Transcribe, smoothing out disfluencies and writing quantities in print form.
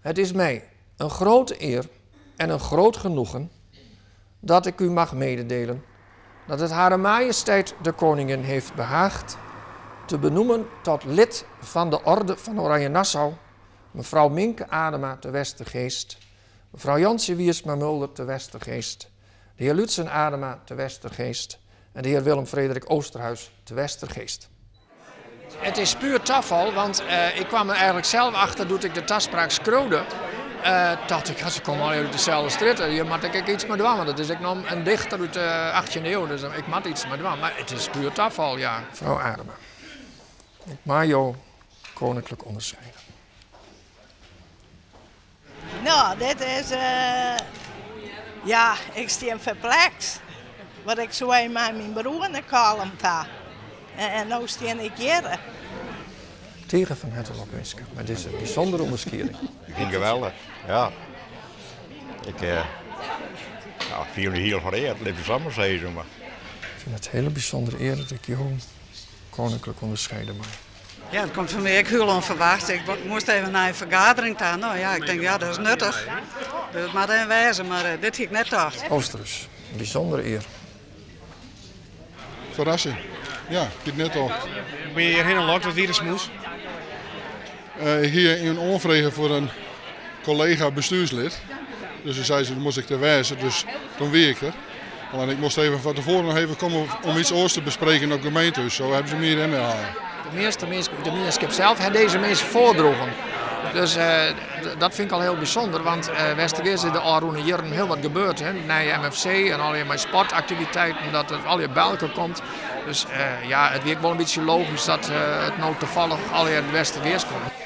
Het is mij een grote eer en een groot genoegen dat ik u mag mededelen dat het Hare Majesteit de Koningin heeft behaagd te benoemen tot lid van de Orde van Oranje-Nassau mevrouw Minke Adema te Westergeest, mevrouw Jansje Wiersma Mulder te Westergeest, de heer Lutsen Adema te Westergeest en de heer Willem Frederik Oosterhuis te Westergeest. Het is puur toeval, want ik kwam er eigenlijk zelf achter toen ik de taspraak schreeuwde. Dacht ik, ze komen al uit dezelfde straat, hier moet ik iets mee doen. Dat is ik nog een dichter uit de 18e eeuw, dus ik moet iets mee doen. Maar het is puur toeval, ja. Mevrouw Adema, ik mag jou koninklijk onderscheiden. Nou, dit is, ja, ik sta verplex. Wat ik zo eenmaal mijn broer in de kalm had. En nu sta ik hier. Tegen van het opwensken, maar dit is een bijzondere onderscheiding. Ik vind het geweldig, ja. Ik viel me heel vereerd, laten we samen zeggen. Maar. Ik vind het een hele bijzondere eer dat ik jou koninklijk onderscheiden mag. Ja, dat komt van mij ook heel onverwacht. Ik moest even naar een vergadering gaan. Nou ja, ik denk, ja, dat is nuttig. Dus het moet even wijzen, maar dit ging ik net dacht. Oosterhuis, een bijzondere eer. Verrassing. Ja, ik heb net al. Ben je hierheen gelokt, wat weer smoes? Ik hier in onvrede voor een collega bestuurslid. Dus toen zei ze, dan moest ik er wijzen, dus toen weer ik er. En ik moest even van tevoren nog even komen om iets oors te bespreken in het gemeentehuis. Zo hebben ze me hierheen halen. De ministerschap zelf heeft deze mensen voordroegen. Dus dat vind ik al heel bijzonder, want Westergeest is de afgelopen jaren heel wat gebeurd. Hè? Na MFC en al mijn sportactiviteiten, dat het al je bij elkaar komt. Dus ja, het werkt wel een beetje logisch dat het nou toevallig al in Westergeest komt.